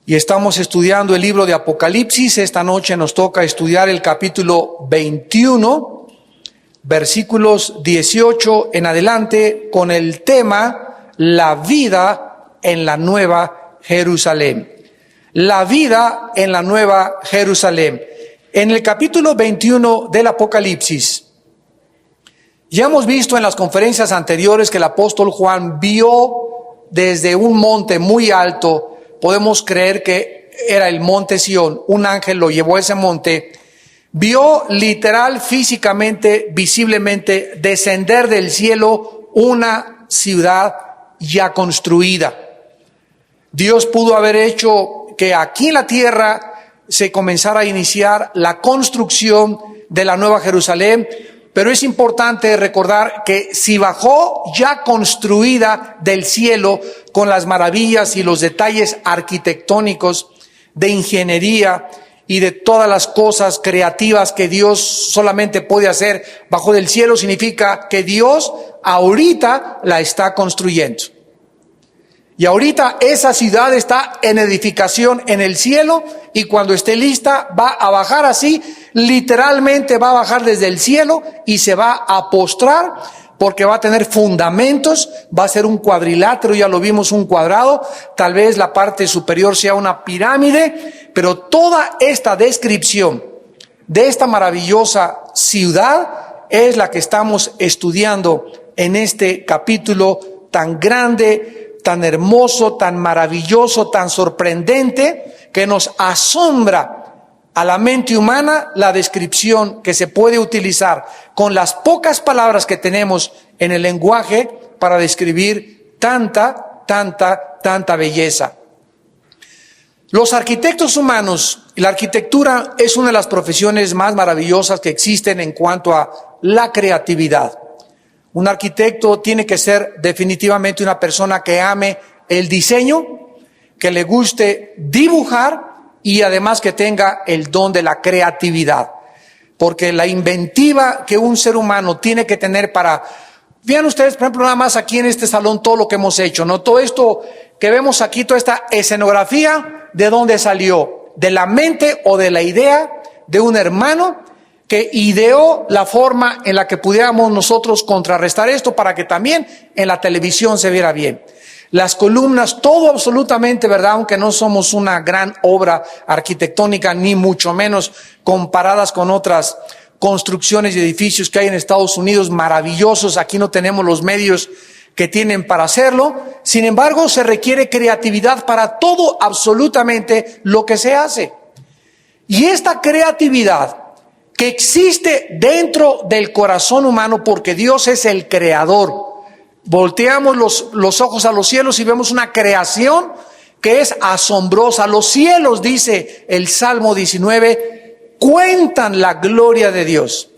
Y estamos estudiando el libro de Apocalipsis. Esta noche nos toca estudiar el capítulo 21, versículos 18 en adelante, con el tema La vida en la Nueva Jerusalén. La vida en la Nueva Jerusalén. En el capítulo 21 del Apocalipsis, ya hemos visto en las conferencias anteriores que el apóstol Juan vio desde un monte muy alto. Podemos creer que era el monte Sión. Un ángel lo llevó a ese monte. Vio literal, físicamente, visiblemente, descender del cielo una ciudad ya construida. Dios pudo haber hecho que aquí en la tierra se comenzara a iniciar la construcción de la Nueva Jerusalén, pero es importante recordar que si bajó ya construida del cielo con las maravillas y los detalles arquitectónicos de ingeniería y de todas las cosas creativas que Dios solamente puede hacer bajo del cielo, significa que Dios ahorita la está construyendo. Y ahorita esa ciudad está en edificación en el cielo, y cuando esté lista va a bajar así, literalmente va a bajar desde el cielo y se va a postrar, porque va a tener fundamentos, va a ser un cuadrilátero, ya lo vimos, un cuadrado, tal vez la parte superior sea una pirámide, pero toda esta descripción de esta maravillosa ciudad es la que estamos estudiando en este capítulo tan grande, tan hermoso, tan maravilloso, tan sorprendente, que nos asombra a la mente humana la descripción que se puede utilizar con las pocas palabras que tenemos en el lenguaje para describir tanta belleza. Los arquitectos humanos, y la arquitectura es una de las profesiones más maravillosas que existen en cuanto a la creatividad. Un arquitecto tiene que ser definitivamente una persona que ame el diseño, que le guste dibujar y además que tenga el don de la creatividad. Porque la inventiva que un ser humano tiene que tener para... Vean ustedes, por ejemplo, nada más aquí en este salón todo lo que hemos hecho, ¿no? Todo esto que vemos aquí, toda esta escenografía, ¿de dónde salió? ¿De la mente o de la idea de un hermano que ideó la forma en la que pudiéramos nosotros contrarrestar esto para que también en la televisión se viera bien? Las columnas, todo absolutamente, ¿verdad? Aunque no somos una gran obra arquitectónica, ni mucho menos comparadas con otras construcciones y edificios que hay en Estados Unidos, maravillosos. Aquí no tenemos los medios que tienen para hacerlo. Sin embargo, se requiere creatividad para todo absolutamente lo que se hace. Y esta creatividad que existe dentro del corazón humano, porque Dios es el creador. Volteamos los ojos a los cielos y vemos una creación que es asombrosa. Los cielos, dice el Salmo 19, cuentan la gloria de Dios.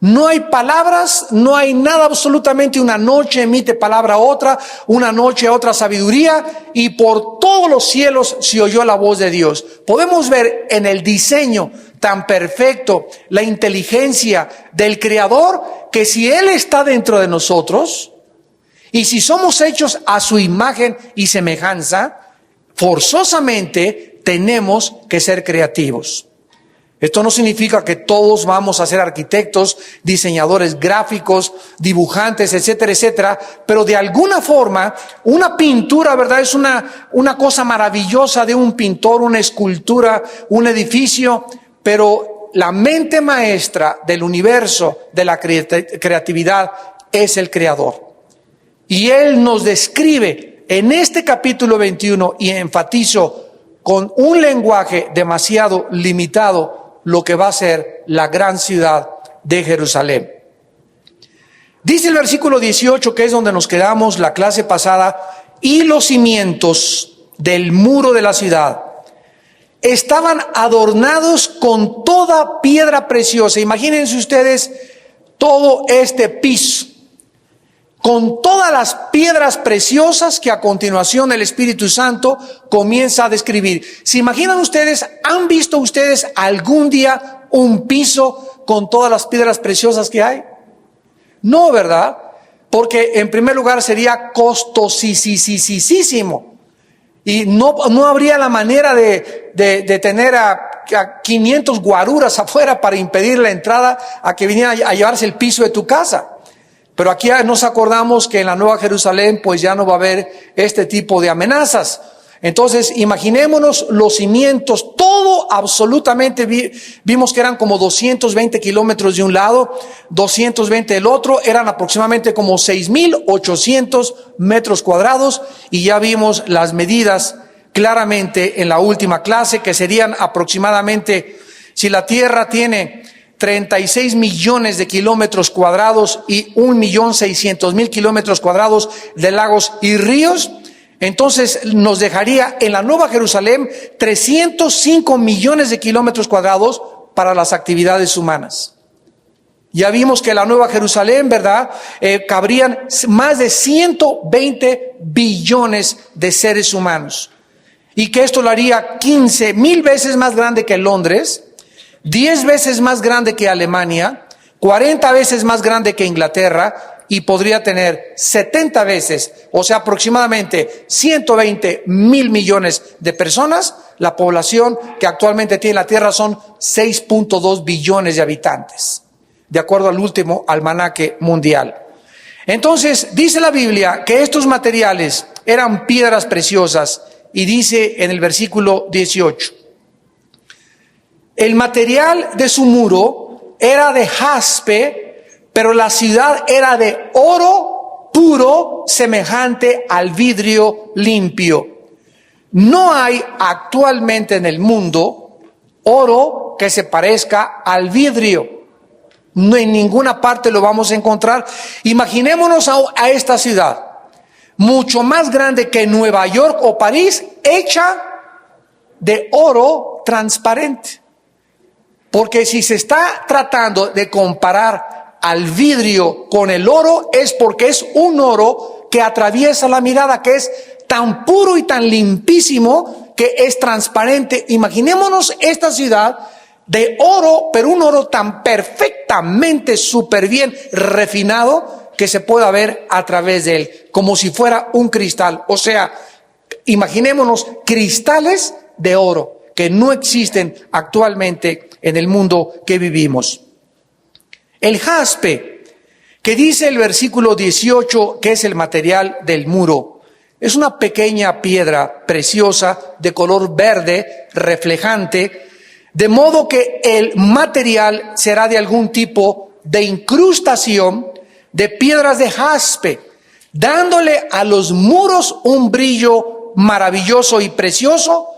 No hay palabras, no hay nada absolutamente. Una noche emite palabra a otra, una noche a otra sabiduría, y por todos los cielos se oyó la voz de Dios. Podemos ver en el diseño tan perfecto la inteligencia del Creador, que si Él está dentro de nosotros y si somos hechos a su imagen y semejanza, forzosamente tenemos que ser creativos. Esto no significa que todos vamos a ser arquitectos, diseñadores gráficos, dibujantes, etcétera, etcétera, pero de alguna forma una pintura, ¿verdad? Es una cosa maravillosa de un pintor, una escultura, un edificio, pero la mente maestra del universo, de la creatividad, es el Creador. Y Él nos describe en este capítulo 21, y enfatizo con un lenguaje demasiado limitado, lo que va a ser la gran ciudad de Jerusalén. Dice el versículo 18, que es donde nos quedamos la clase pasada, y los cimientos del muro de la ciudad estaban adornados con toda piedra preciosa. Imagínense ustedes todo este piso con todas las piedras preciosas que a continuación el Espíritu Santo comienza a describir. ¿Se imaginan ustedes, han visto ustedes algún día un piso con todas las piedras preciosas que hay? No, ¿verdad? Porque en primer lugar sería costosísimo. Y no habría la manera de tener a 500 guaruras afuera para impedir la entrada a que vinieran a llevarse el piso de tu casa. Pero aquí nos acordamos que en la Nueva Jerusalén pues ya no va a haber este tipo de amenazas. Entonces imaginémonos los cimientos, todo absolutamente, vimos que eran como 220 kilómetros de un lado, 220 del otro, eran aproximadamente como 6,800 metros cuadrados, y ya vimos las medidas claramente en la última clase, que serían aproximadamente, si la tierra tiene 36 millones de kilómetros cuadrados y 1,600,000 kilómetros cuadrados de lagos y ríos, entonces nos dejaría en la Nueva Jerusalén 305 millones de kilómetros cuadrados para las actividades humanas. Ya vimos que la Nueva Jerusalén, ¿verdad? Cabrían más de 120 billones de seres humanos. Y que esto lo haría 15,000 veces más grande que Londres, 10 veces más grande que Alemania, 40 veces más grande que Inglaterra, y podría tener 70 veces, o sea, aproximadamente 120,000 millones de personas. La población que actualmente tiene la Tierra son 6.2 billones de habitantes, de acuerdo al último almanaque mundial. Entonces, dice la Biblia que estos materiales eran piedras preciosas, y dice en el versículo 18, el material de su muro era de jaspe, pero la ciudad era de oro puro, semejante al vidrio limpio. No hay actualmente en el mundo oro que se parezca al vidrio. No, en ninguna parte lo vamos a encontrar. Imaginémonos a esta ciudad, mucho más grande que Nueva York o París, hecha de oro transparente. Porque si se está tratando de comparar al vidrio con el oro, es porque es un oro que atraviesa la mirada, que es tan puro y tan limpísimo que es transparente. Imaginémonos esta ciudad de oro, pero un oro tan perfectamente súper bien refinado que se pueda ver a través de él, como si fuera un cristal. O sea, imaginémonos cristales de oro que no existen actualmente en el mundo que vivimos. El jaspe, que dice el versículo 18 que es el material del muro, es una pequeña piedra preciosa de color verde reflejante, de modo que el material será de algún tipo de incrustación de piedras de jaspe, dándole a los muros un brillo maravilloso y precioso.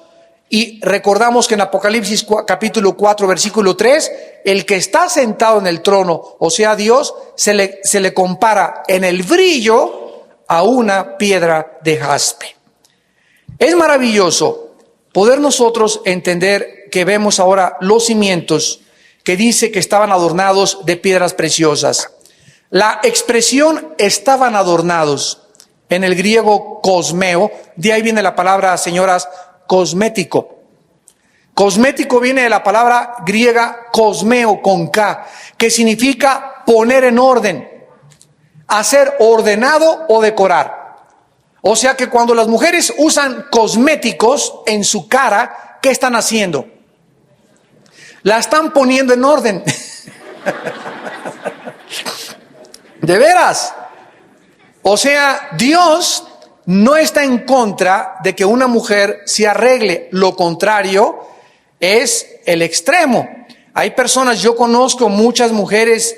Y recordamos que en Apocalipsis capítulo 4 versículo 3, el que está sentado en el trono, o sea Dios, se le compara en el brillo a una piedra de jaspe. Es maravilloso poder nosotros entender que vemos ahora los cimientos que dice que estaban adornados de piedras preciosas. La expresión estaban adornados en el griego cosmeo, de ahí viene la palabra, señoras, cosmético. Cosmético viene de la palabra griega cosmeo con K, que significa poner en orden, hacer ordenado o decorar. O sea que cuando las mujeres usan cosméticos en su cara, ¿qué están haciendo? La están poniendo en orden. De veras. O sea, Dios no está en contra de que una mujer se arregle, lo contrario es el extremo. Hay personas, yo conozco muchas mujeres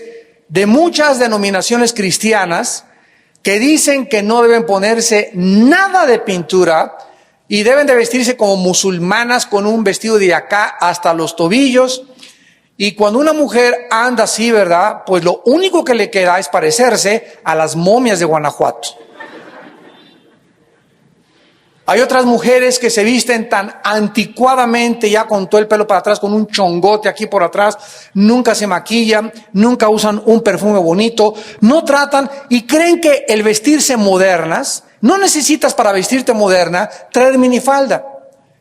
de muchas denominaciones cristianas que dicen que no deben ponerse nada de pintura y deben de vestirse como musulmanas con un vestido de acá hasta los tobillos. Y cuando una mujer anda así, ¿verdad? Pues lo único que le queda es parecerse a las momias de Guanajuato. Hay otras mujeres que se visten tan anticuadamente, ya con todo el pelo para atrás, con un chongote aquí por atrás, nunca se maquillan, nunca usan un perfume bonito, no tratan y creen que el vestirse modernas, no necesitas para vestirte moderna traer minifalda,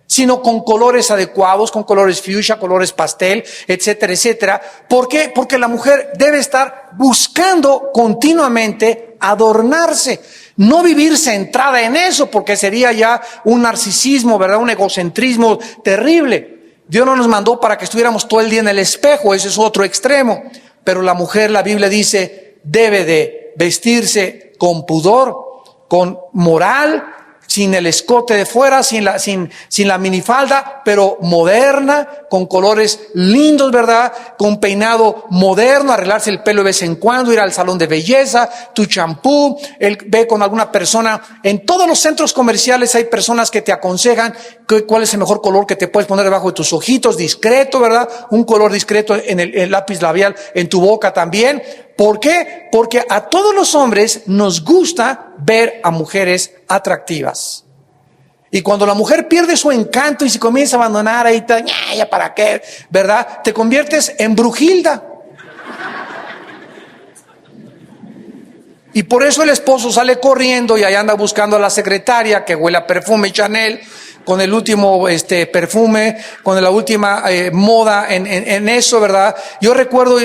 sino con colores adecuados, con colores fuchsia, colores pastel, etcétera, etcétera. ¿Por qué? Porque la mujer debe estar buscando continuamente adornarse. No vivir centrada en eso, porque sería ya un narcisismo, ¿verdad? Un egocentrismo terrible. Dios no nos mandó para que estuviéramos todo el día en el espejo, ese es otro extremo. Pero la mujer, la Biblia dice, debe de vestirse con pudor, con moral, sin el escote de fuera, sin la minifalda, pero moderna, con colores lindos, ¿verdad? Con peinado moderno, arreglarse el pelo de vez en cuando, ir al salón de belleza, tu champú, ve con alguna persona. En todos los centros comerciales hay personas que te aconsejan cuál es el mejor color que te puedes poner debajo de tus ojitos, discreto, ¿verdad? Un color discreto en el lápiz labial, en tu boca también. ¿Por qué? Porque a todos los hombres nos gusta ver a mujeres atractivas. Y cuando la mujer pierde su encanto y se comienza a abandonar ahí, ya para qué, ¿verdad? Te conviertes en Brujilda. Y por eso el esposo sale corriendo y ahí anda buscando a la secretaria que huele a perfume Chanel, con el último perfume, con la última moda en eso, ¿verdad? Yo recuerdo,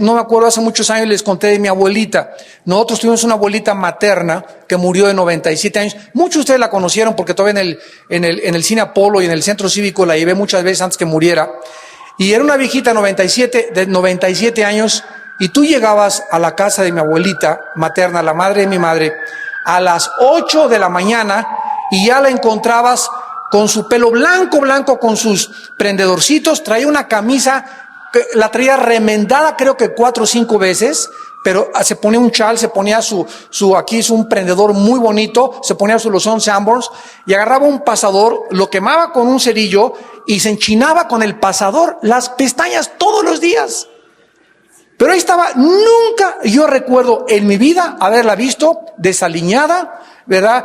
no me acuerdo, hace muchos años les conté de mi abuelita. Nosotros tuvimos una abuelita materna que murió de 97 años. Muchos de ustedes la conocieron porque todavía en el Cine Apolo y en el Centro Cívico la llevé muchas veces antes que muriera. Y era una viejita de 97 años, y tú llegabas a la casa de mi abuelita materna, la madre de mi madre, a las 8 de la mañana y ya la encontrabas con su pelo blanco, con sus prendedorcitos, traía una camisa, la traía remendada creo que 4 o 5 veces, pero se ponía un chal, se ponía aquí es un prendedor muy bonito, se ponía su loción Sanborns y agarraba un pasador, lo quemaba con un cerillo y se enchinaba con el pasador las pestañas todos los días. Pero ahí estaba, nunca yo recuerdo en mi vida haberla visto desaliñada, ¿verdad?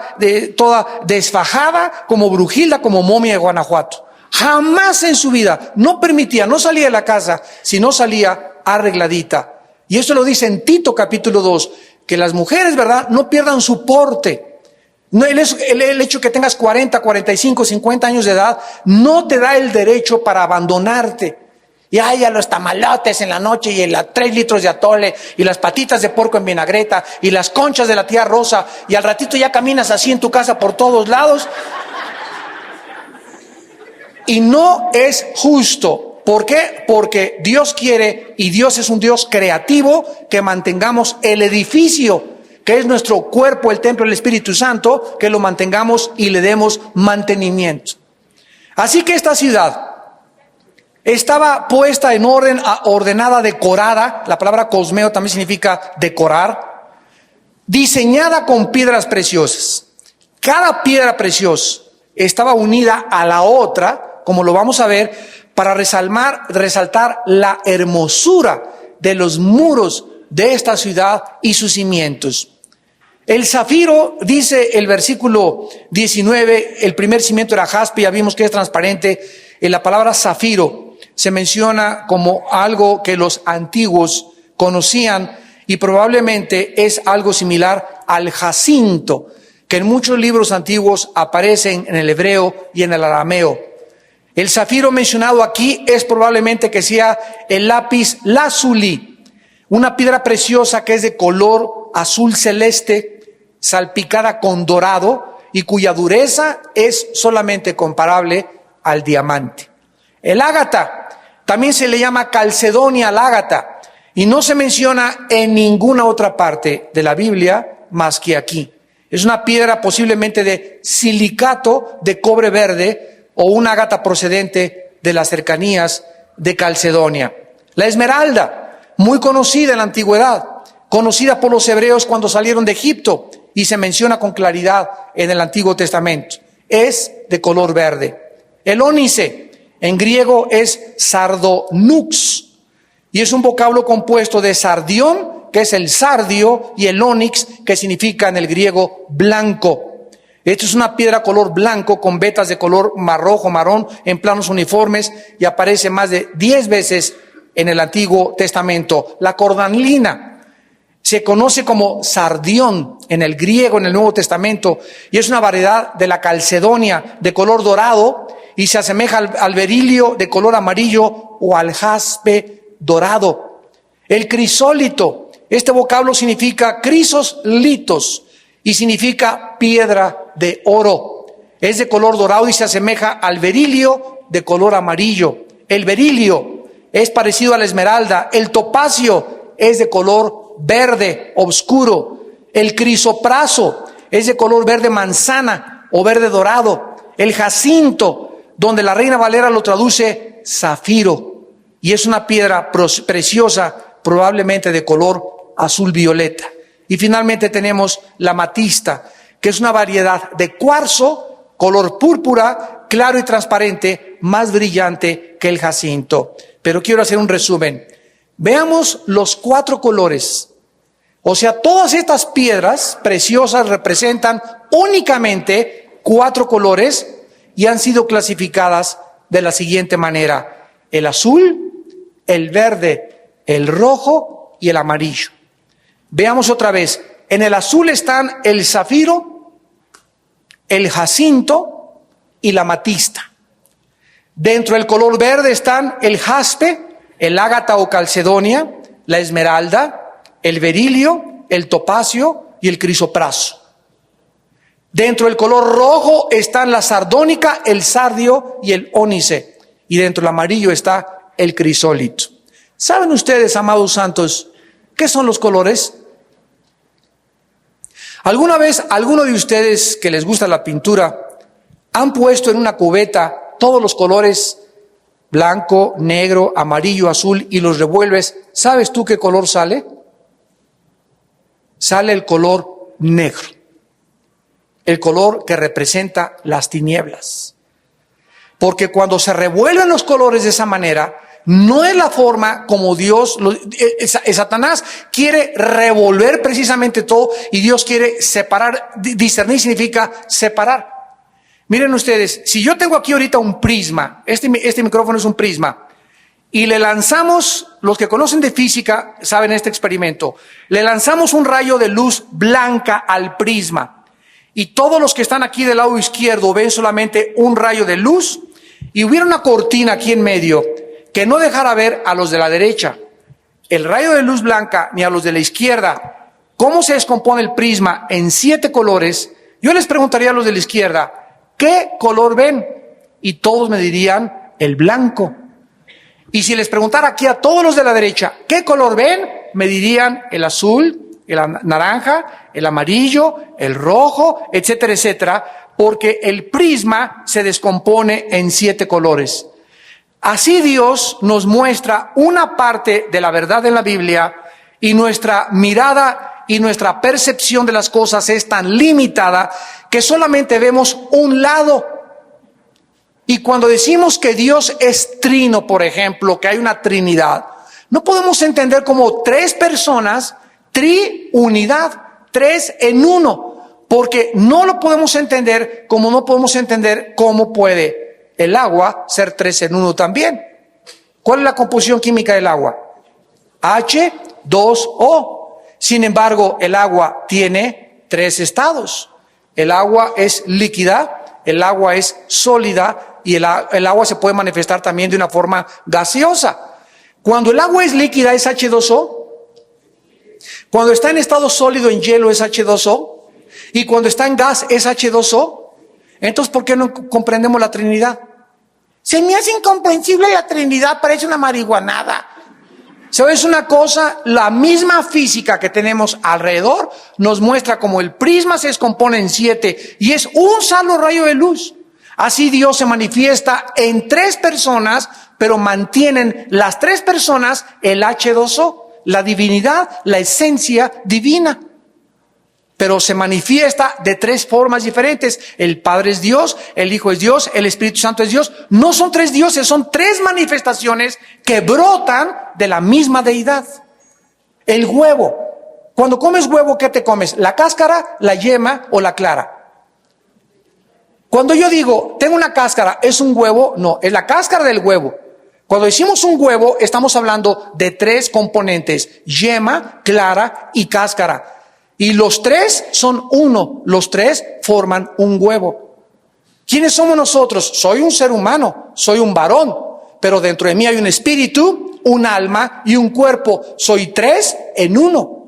Toda desfajada, como Brujilda, como momia de Guanajuato. Jamás en su vida, no permitía, no salía de la casa, si no salía arregladita. Y eso lo dice en Tito capítulo 2, que las mujeres, ¿verdad?, no pierdan su porte. No, el hecho que tengas 40, 45, 50 años de edad, no te da el derecho para abandonarte. Y a los tamalotes en la noche y en 3 litros de atole y las patitas de puerco en vinagreta y las conchas de la tía Rosa y al ratito ya caminas así en tu casa por todos lados. Y no es justo. ¿Por qué? Porque Dios quiere, y Dios es un Dios creativo, que mantengamos el edificio, que es nuestro cuerpo, el templo del Espíritu Santo, que lo mantengamos y le demos mantenimiento. Así que esta ciudad estaba puesta en orden, ordenada, decorada. La palabra cosmeo también significa decorar. Diseñada con piedras preciosas. Cada piedra preciosa estaba unida a la otra, como lo vamos a ver, para resaltar la hermosura de los muros de esta ciudad y sus cimientos. El zafiro, dice el versículo 19, el primer cimiento era jaspe, ya vimos que es transparente. En la palabra zafiro se menciona como algo que los antiguos conocían y probablemente es algo similar al jacinto, que en muchos libros antiguos aparecen en el hebreo y en el arameo. El zafiro mencionado aquí es probablemente que sea el lápiz lazuli, una piedra preciosa que es de color azul celeste, salpicada con dorado y cuya dureza es solamente comparable al diamante. El ágata también se le llama calcedonia al ágata y no se menciona en ninguna otra parte de la Biblia más que aquí. Es una piedra posiblemente de silicato de cobre verde o una ágata procedente de las cercanías de Calcedonia. La esmeralda, muy conocida en la antigüedad, conocida por los hebreos cuando salieron de Egipto y se menciona con claridad en el Antiguo Testamento, es de color verde. El ónice, en griego es sardonux, y es un vocablo compuesto de sardión, que es el sardio, y el ónix, que significa en el griego blanco. Esto es una piedra color blanco con vetas de color rojo, marrón, en planos uniformes, y aparece más de 10 veces en el Antiguo Testamento. La cornalina se conoce como sardión en el griego, en el Nuevo Testamento, y es una variedad de la calcedonia de color dorado, y se asemeja al berilio de color amarillo o al jaspe dorado. El crisólito, este vocablo significa crisos litos, y significa piedra de oro. Es de color dorado y se asemeja al berilio de color amarillo. El berilio es parecido a la esmeralda. El topacio es de color verde oscuro. El crisopraso es de color verde manzana o verde dorado. El jacinto, donde la Reina Valera lo traduce zafiro, y es una piedra preciosa, probablemente de color azul violeta. Y finalmente tenemos la amatista, que es una variedad de cuarzo, color púrpura, claro y transparente, más brillante que el jacinto. Pero quiero hacer un resumen. Veamos los 4 colores. O sea, todas estas piedras preciosas representan únicamente 4 colores y han sido clasificadas de la siguiente manera: el azul, el verde, el rojo y el amarillo. Veamos otra vez. En el azul están el zafiro, el jacinto y la amatista. Dentro del color verde están el jaspe, el ágata o calcedonia, la esmeralda, el berilio, el topacio y el crisopraso. Dentro del color rojo están la sardónica, el sardio y el ónice. Y dentro del amarillo está el crisólito. ¿Saben ustedes, amados santos, qué son los colores? ¿Alguna vez alguno de ustedes que les gusta la pintura han puesto en una cubeta todos los colores, blanco, negro, amarillo, azul, y los revuelves? ¿Sabes tú qué color sale? Sale el color negro, el color que representa las tinieblas. Porque cuando se revuelven los colores de esa manera, no es la forma como Dios, Satanás quiere revolver precisamente todo, y Dios quiere separar. Discernir significa separar. Miren ustedes, si yo tengo aquí ahorita un prisma, este micrófono es un prisma, y le lanzamos, los que conocen de física saben este experimento, le lanzamos un rayo de luz blanca al prisma, y todos los que están aquí del lado izquierdo ven solamente un rayo de luz, y hubiera una cortina aquí en medio que no dejara ver a los de la derecha el rayo de luz blanca ni a los de la izquierda cómo se descompone el prisma en 7 colores, yo les preguntaría a los de la izquierda, ¿qué color ven? Y todos me dirían el blanco. Y si les preguntara aquí a todos los de la derecha, ¿qué color ven? Me dirían el azul, el naranja, el amarillo, el rojo, etcétera, etcétera, porque el prisma se descompone en 7 colores. Así Dios nos muestra una parte de la verdad en la Biblia, y nuestra mirada y nuestra percepción de las cosas es tan limitada que solamente vemos un lado. Y cuando decimos que Dios es trino, por ejemplo, que hay una trinidad, no podemos entender como 3 personas, triunidad, 3 en 1, porque no lo podemos entender como no podemos entender cómo puede el agua ser 3 en 1 también. ¿Cuál es la composición química del agua? H2O. Sin embargo, el agua tiene 3 estados. El agua es líquida, el agua es sólida y el agua se puede manifestar también de una forma gaseosa. Cuando el agua es líquida es H2O. Cuando está en estado sólido en hielo es H2O. Y cuando está en gas es H2O. Entonces, ¿por qué no comprendemos la Trinidad? Se me hace incomprensible la Trinidad, parece una marihuanada. ¿Sabes una cosa? La misma física que tenemos alrededor nos muestra cómo el prisma se descompone en 7 y es un solo rayo de luz. Así Dios se manifiesta en 3 personas, pero mantienen las 3 personas el H2O, la divinidad, la esencia divina. Pero se manifiesta de 3 formas diferentes. El Padre es Dios, el Hijo es Dios, el Espíritu Santo es Dios. No son 3 dioses, son 3 manifestaciones que brotan de la misma deidad. El huevo. Cuando comes huevo, ¿qué te comes? ¿La cáscara, la yema o la clara? Cuando yo digo, tengo una cáscara, ¿es un huevo? No, es la cáscara del huevo. Cuando decimos un huevo, estamos hablando de 3 componentes: yema, clara y cáscara. Y los 3 son uno, los 3 forman un huevo. ¿Quiénes somos nosotros? Soy un ser humano, soy un varón, pero dentro de mí hay un espíritu, un alma y un cuerpo. Soy 3 en 1.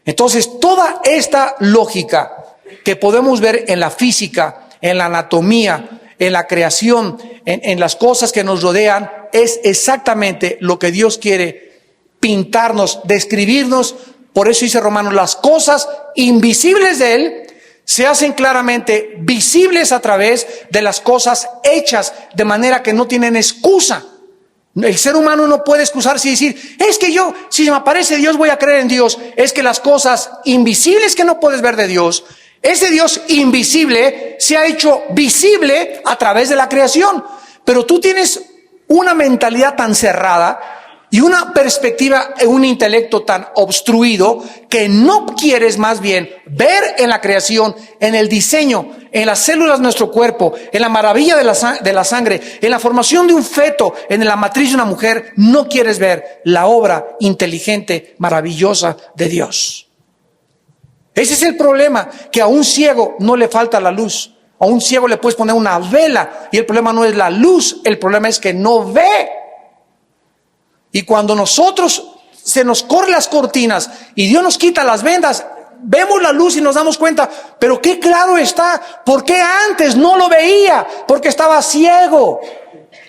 Entonces, toda esta lógica que podemos ver en la física, en la anatomía, en la creación, en las cosas que nos rodean, es exactamente lo que Dios quiere pintarnos, describirnos. Por eso dice Romanos, las cosas invisibles de Él se hacen claramente visibles a través de las cosas hechas, de manera que no tienen excusa. El ser humano no puede excusarse y decir, es que yo, si me aparece Dios, voy a creer en Dios. Es que las cosas invisibles que no puedes ver de Dios, ese Dios invisible se ha hecho visible a través de la creación. Pero tú tienes una mentalidad tan cerrada y una perspectiva, un intelecto tan obstruido, que no quieres más bien ver en la creación, en el diseño, en las células de nuestro cuerpo, en la maravilla de la sangre, en la formación de un feto, en la matriz de una mujer. No quieres ver la obra inteligente, maravillosa de Dios. Ese es el problema, que a un ciego no le falta la luz. A un ciego le puedes poner una vela y el problema no es la luz, el problema es que no ve. Y cuando nosotros se nos corren las cortinas y Dios nos quita las vendas, vemos la luz y nos damos cuenta, pero qué claro está. ¿Por qué antes no lo veía? Porque estaba ciego.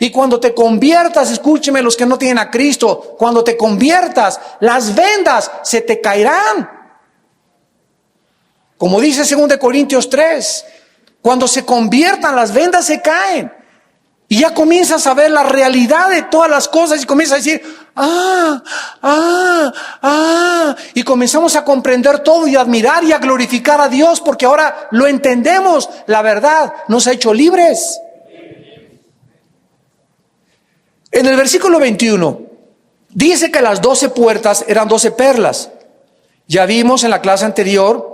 Y cuando te conviertas, escúcheme los que no tienen a Cristo, cuando te conviertas, las vendas se te caerán. Como dice 2 Corintios 3, cuando se conviertan, las vendas se caen. Y ya comienzas a ver la realidad de todas las cosas y comienzas a decir, y comenzamos a comprender todo y a admirar y a glorificar a Dios, porque ahora lo entendemos. La verdad nos ha hecho libres. En el versículo 21 dice que las 12 puertas eran 12 perlas. Ya vimos en la clase anterior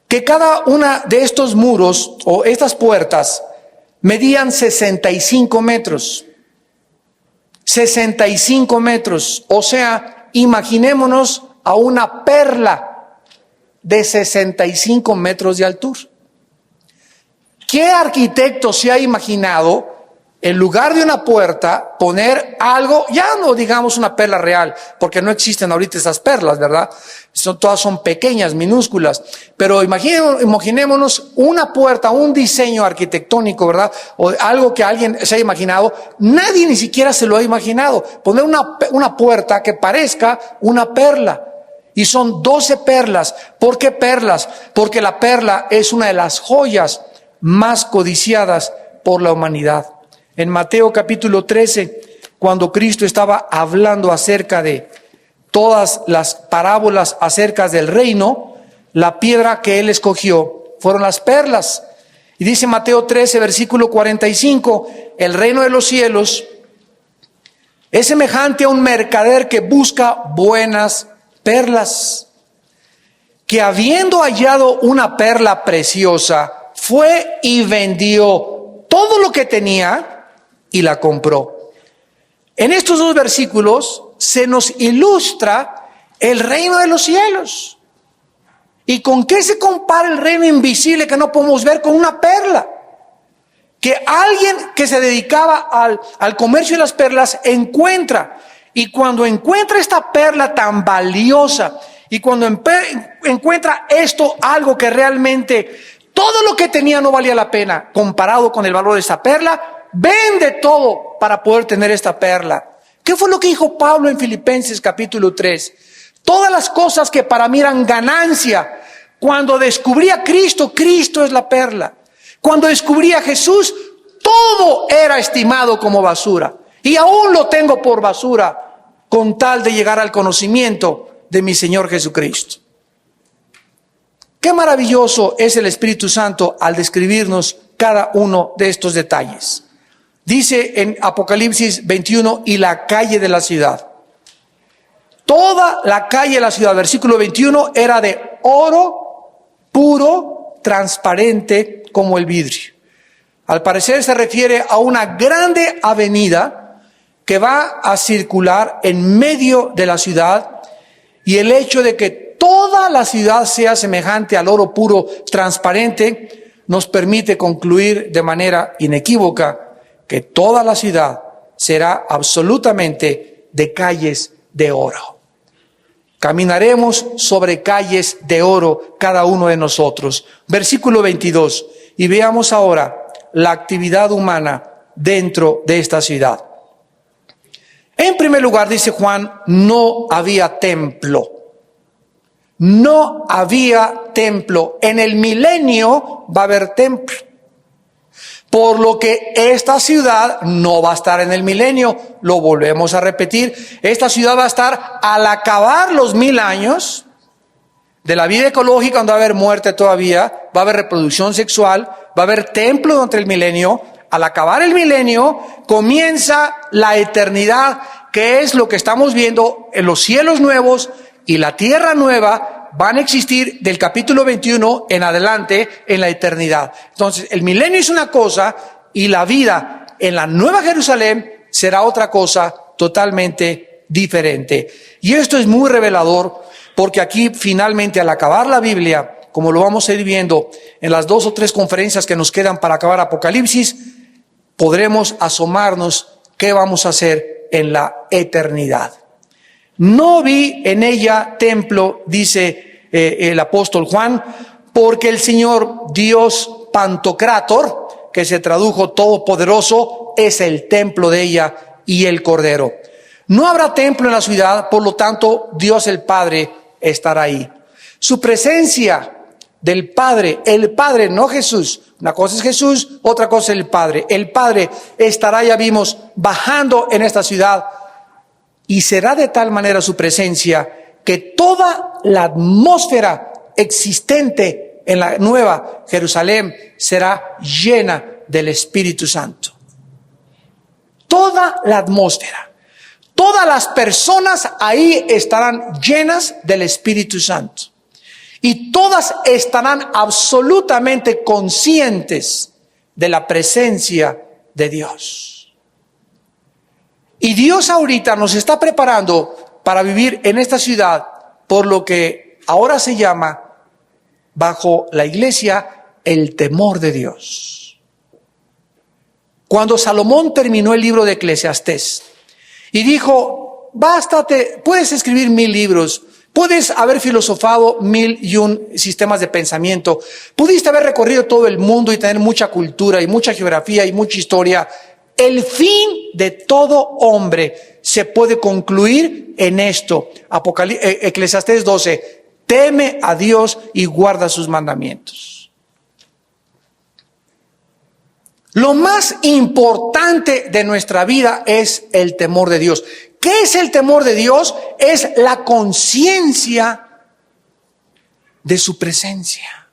que cada una de estos muros o estas puertas medían 65 metros. 65 metros. O sea, imaginémonos a una perla de 65 metros de altura. ¿Qué arquitecto se ha imaginado en lugar de una puerta poner algo, ya no digamos una perla real, porque no existen ahorita esas perlas, ¿verdad? Todas son pequeñas, minúsculas, pero imaginémonos una puerta, un diseño arquitectónico, ¿verdad? O algo que alguien se ha imaginado. Nadie ni siquiera se lo ha imaginado. Poner una puerta que parezca una perla. Y son 12 perlas. ¿Por qué perlas? Porque la perla es una de las joyas más codiciadas por la humanidad. En Mateo capítulo 13, cuando Cristo estaba hablando acerca de todas las parábolas acerca del reino, la piedra que él escogió fueron las perlas. Y dice Mateo 13, versículo 45, el reino de los cielos es semejante a un mercader que busca buenas perlas, que habiendo hallado una perla preciosa, fue y vendió todo lo que tenía y la compró. En estos dos versículos se nos ilustra el reino de los cielos. ¿Y con qué se compara el reino invisible que no podemos ver? Con una perla. Que alguien que se dedicaba al comercio de las perlas encuentra. Y cuando encuentra esta perla tan valiosa, y cuando encuentra esto, algo que realmente todo lo que tenía no valía la pena comparado con el valor de esta perla, vende todo para poder tener esta perla. ¿Qué fue lo que dijo Pablo en Filipenses capítulo 3? Todas las cosas que para mí eran ganancia, cuando descubrí a Cristo, Cristo es la perla. Cuando descubrí a Jesús, todo era estimado como basura. Y aún lo tengo por basura, con tal de llegar al conocimiento de mi Señor Jesucristo. Qué maravilloso es el Espíritu Santo al describirnos cada uno de estos detalles. Dice en Apocalipsis 21, y la calle de la ciudad. Toda la calle de la ciudad, versículo 21, era de oro puro, transparente como el vidrio. Al parecer se refiere a una grande avenida que va a circular en medio de la ciudad, y el hecho de que toda la ciudad sea semejante al oro puro, transparente, nos permite concluir de manera inequívoca que toda la ciudad será absolutamente de calles de oro. Caminaremos sobre calles de oro cada uno de nosotros. Versículo 22. Y veamos ahora la actividad humana dentro de esta ciudad. En primer lugar, dice Juan, no había templo. No había templo. En el milenio va a haber templo. Por lo que esta ciudad no va a estar en el milenio. Lo volvemos a repetir. Esta ciudad va a estar al acabar los 1000 años de la vida ecológica, donde va a haber muerte todavía, va a haber reproducción sexual, va a haber templo durante el milenio. Al acabar el milenio, comienza la eternidad, que es lo que estamos viendo en los cielos nuevos y la tierra nueva. Van a existir del capítulo 21 en adelante en la eternidad. Entonces, el milenio es una cosa y la vida en la Nueva Jerusalén será otra cosa totalmente diferente. Y esto es muy revelador, porque aquí finalmente, al acabar la Biblia, como lo vamos a ir viendo en las 2 o 3 conferencias que nos quedan para acabar Apocalipsis, podremos asomarnos qué vamos a hacer en la eternidad. No vi en ella templo, dice el apóstol Juan, porque el Señor Dios Pantocrátor, que se tradujo todopoderoso, es el templo de ella y el Cordero. No habrá templo en la ciudad, por lo tanto Dios el Padre estará ahí. Su presencia del Padre, el Padre, no Jesús. Una cosa es Jesús, otra cosa es el Padre. El Padre estará, ya vimos, bajando en esta ciudad, y será de tal manera su presencia que toda la atmósfera existente en la Nueva Jerusalén será llena del Espíritu Santo. Toda la atmósfera, todas las personas ahí estarán llenas del Espíritu Santo. Y todas estarán absolutamente conscientes de la presencia de Dios. Y Dios ahorita nos está preparando para vivir en esta ciudad, por lo que ahora se llama, bajo la iglesia, el temor de Dios. Cuando Salomón terminó el libro de Eclesiastés y dijo, bástate, puedes escribir 1000 libros, puedes haber filosofado 1001 sistemas de pensamiento, pudiste haber recorrido todo el mundo y tener mucha cultura y mucha geografía y mucha historia. El fin de todo hombre se puede concluir en esto. Eclesiastés 12, teme a Dios y guarda sus mandamientos. Lo más importante de nuestra vida es el temor de Dios. ¿Qué es el temor de Dios? Es la conciencia de su presencia.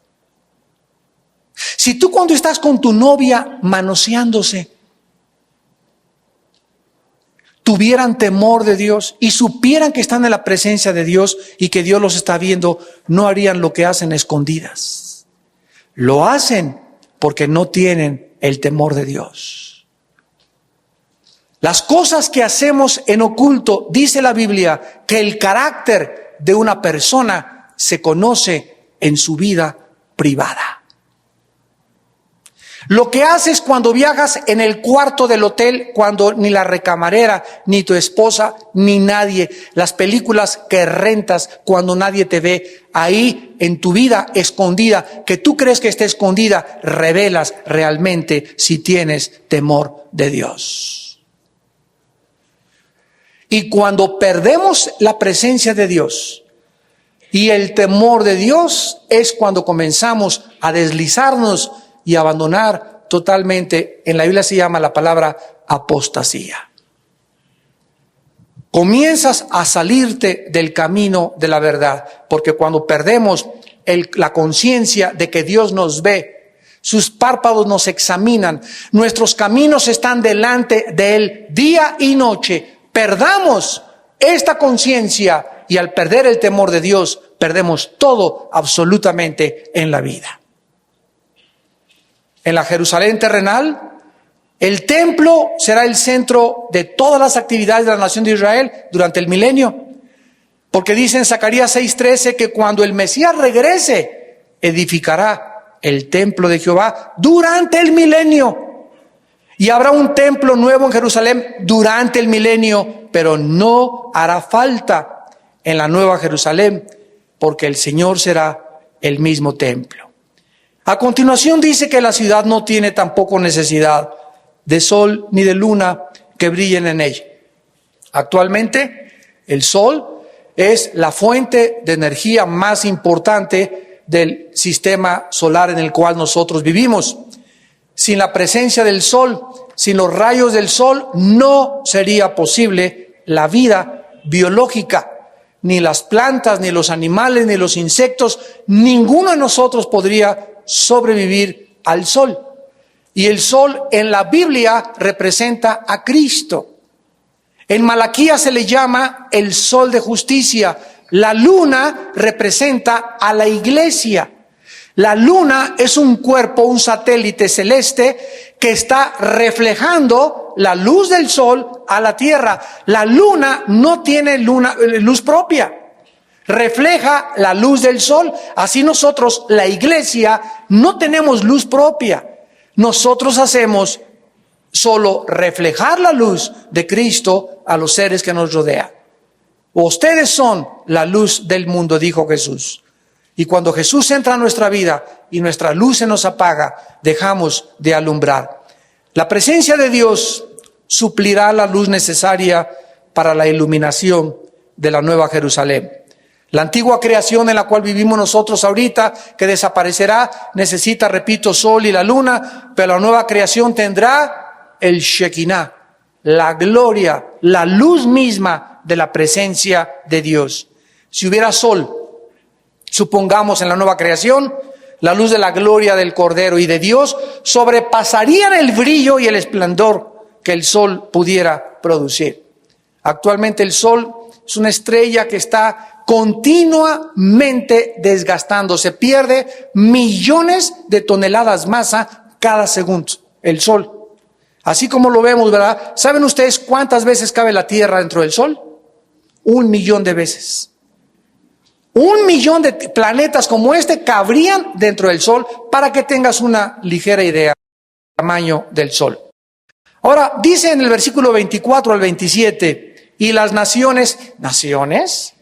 Si tú, cuando estás con tu novia manoseándose, tuvieran temor de Dios y supieran que están en la presencia de Dios y que Dios los está viendo, no harían lo que hacen escondidas. Lo hacen porque no tienen el temor de Dios. Las cosas que hacemos en oculto, dice la Biblia, que el carácter de una persona se conoce en su vida privada. Lo que haces cuando viajas en el cuarto del hotel, cuando ni la recamarera, ni tu esposa, ni nadie, las películas que rentas cuando nadie te ve, ahí en tu vida escondida, que tú crees que está escondida, revelas realmente si tienes temor de Dios. Y cuando perdemos la presencia de Dios y el temor de Dios, es cuando comenzamos a deslizarnos y abandonar totalmente. En la Biblia se llama la palabra apostasía. Comienzas a salirte del camino de la verdad, porque cuando perdemos la conciencia de que Dios nos ve, sus párpados nos examinan, nuestros caminos están delante de Él día y noche, perdamos esta conciencia y al perder el temor de Dios, perdemos todo absolutamente en la vida. En la Jerusalén terrenal, el templo será el centro de todas las actividades de la nación de Israel durante el milenio. Porque dice en Zacarías 6:13 que cuando el Mesías regrese, edificará el templo de Jehová durante el milenio. Y habrá un templo nuevo en Jerusalén durante el milenio, pero no hará falta en la Nueva Jerusalén, porque el Señor será el mismo templo. A continuación dice que la ciudad no tiene tampoco necesidad de sol ni de luna que brillen en ella. Actualmente, el sol es la fuente de energía más importante del sistema solar en el cual nosotros vivimos. Sin la presencia del sol, sin los rayos del sol, no sería posible la vida biológica. Ni las plantas, ni los animales, ni los insectos, ninguno de nosotros podría sobrevivir al sol. Y el sol en la Biblia representa a Cristo. En Malaquías se le llama el sol de justicia. La luna representa a la iglesia. La luna es un cuerpo, un satélite celeste que está reflejando la luz del sol a la tierra. La luna no tiene luz propia. Refleja la luz del sol. Así nosotros, la iglesia, no tenemos luz propia. Nosotros hacemos solo reflejar la luz de Cristo a los seres que nos rodean. Ustedes son la luz del mundo, dijo Jesús. Y cuando Jesús entra a nuestra vida y nuestra luz se nos apaga, dejamos de alumbrar. La presencia de Dios suplirá la luz necesaria para la iluminación de la Nueva Jerusalén. La antigua creación en la cual vivimos nosotros ahorita, que desaparecerá, necesita, repito, sol y la luna, pero la nueva creación tendrá el Shekinah, la gloria, la luz misma de la presencia de Dios. Si hubiera sol, supongamos en la nueva creación, la luz de la gloria del Cordero y de Dios sobrepasarían el brillo y el esplendor que el sol pudiera producir. Actualmente el sol es una estrella que está continuamente desgastándose, pierde millones de toneladas masa cada segundo, el sol. Así como lo vemos, ¿verdad? ¿Saben ustedes cuántas veces cabe la Tierra dentro del sol? 1 millón de veces. 1 millón de planetas como este cabrían dentro del sol, para que tengas una ligera idea del tamaño del sol. Ahora, dice en el versículo 24 al 27, y las naciones, ¿naciones?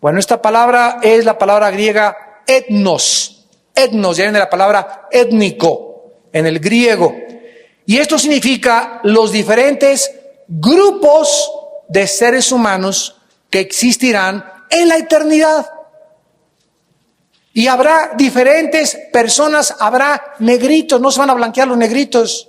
Bueno, esta palabra es la palabra griega etnos. Etnos, ya viene de la palabra étnico en el griego. Y esto significa los diferentes grupos de seres humanos que existirán en la eternidad. Y habrá diferentes personas, habrá negritos, no se van a blanquear los negritos.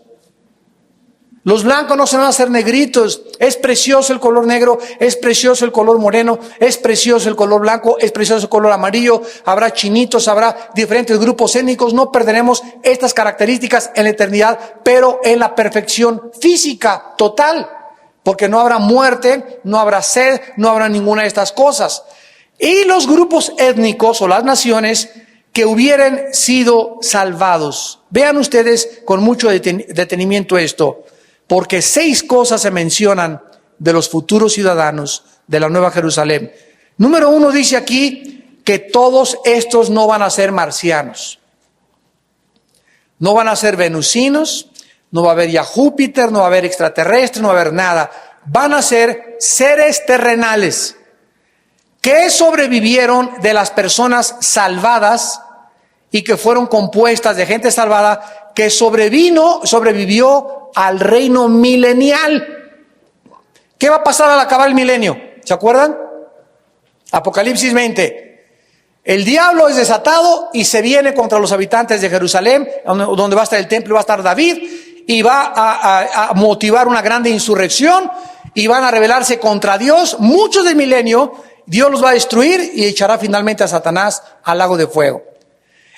Los blancos no se van a hacer negritos. Es precioso el color negro, es precioso el color moreno, es precioso el color blanco, es precioso el color amarillo. Habrá chinitos, habrá diferentes grupos étnicos. No perderemos estas características en la eternidad, pero en la perfección física total. Porque no habrá muerte, no habrá sed, no habrá ninguna de estas cosas. Y los grupos étnicos o las naciones que hubieran sido salvados. Vean ustedes con mucho detenimiento esto. Porque 6 cosas se mencionan de los futuros ciudadanos de la Nueva Jerusalén. Número 1 dice aquí que todos estos no van a ser marcianos. No van a ser venusinos, no va a haber ya Júpiter, no va a haber extraterrestres, no va a haber nada. Van a ser seres terrenales que sobrevivieron de las personas salvadas y que fueron compuestas de gente salvada que sobrevivió al reino milenial. ¿Qué va a pasar al acabar el milenio? ¿Se acuerdan? Apocalipsis 20. El diablo es desatado y se viene contra los habitantes de Jerusalén, donde va a estar el templo, va a estar David, y va a motivar una grande insurrección, y van a rebelarse contra Dios. Muchos del milenio, Dios los va a destruir y echará finalmente a Satanás al lago de fuego.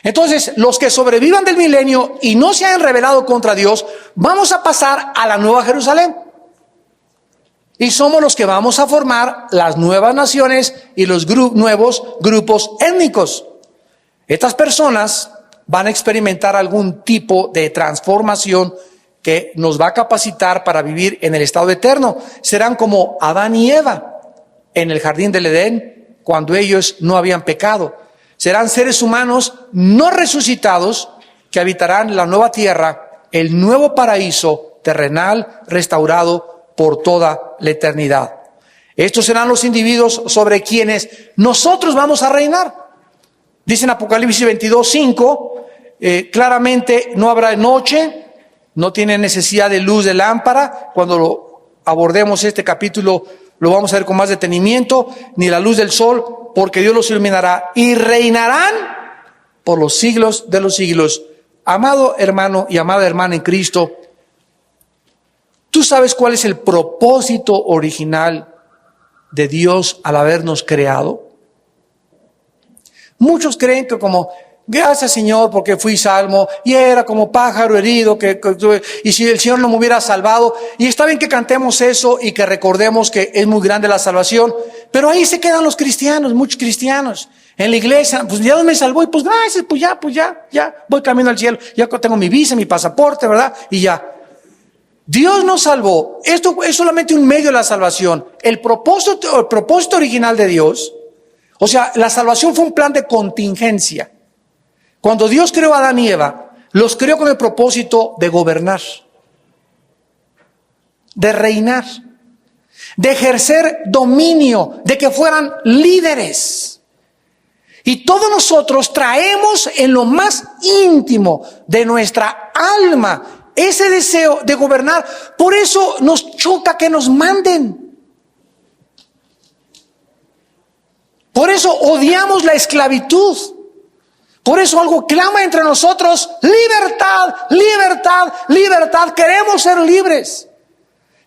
Entonces, los que sobrevivan del milenio y no se hayan rebelado contra Dios, vamos a pasar a la Nueva Jerusalén. Y somos los que vamos a formar las nuevas naciones y los nuevos grupos étnicos. Estas personas van a experimentar algún tipo de transformación que nos va a capacitar para vivir en el estado eterno. Serán como Adán y Eva en el jardín del Edén, cuando ellos no habían pecado. Serán seres humanos no resucitados que habitarán la nueva tierra, el nuevo paraíso terrenal restaurado por toda la eternidad. Estos serán los individuos sobre quienes nosotros vamos a reinar. Dice en Apocalipsis 22:5, claramente no habrá noche, no tiene necesidad de luz de lámpara. Cuando abordemos este capítulo lo vamos a ver con más detenimiento, ni la luz del sol, porque Dios los iluminará y reinarán por los siglos de los siglos. Amado hermano y amada hermana en Cristo, ¿tú sabes cuál es el propósito original de Dios al habernos creado? Muchos creen que como, gracias Señor porque fui salvo, y era como pájaro herido, y si el Señor no me hubiera salvado, y está bien que cantemos eso y que recordemos que es muy grande la salvación, pero ahí se quedan los cristianos, muchos cristianos. En la iglesia, pues Dios me salvó y pues gracias, pues ya, voy camino al cielo, ya tengo mi visa, mi pasaporte, ¿verdad? Y ya. Dios nos salvó. Esto es solamente un medio de la salvación. El propósito original de Dios, o sea, la salvación fue un plan de contingencia. Cuando Dios creó a Adán y Eva, los creó con el propósito de gobernar, de reinar, de ejercer dominio, de que fueran líderes. Y todos nosotros traemos en lo más íntimo de nuestra alma ese deseo de gobernar. Por eso nos choca que nos manden. Por eso odiamos la esclavitud. Por eso algo clama entre nosotros: libertad, libertad, libertad. Queremos ser libres.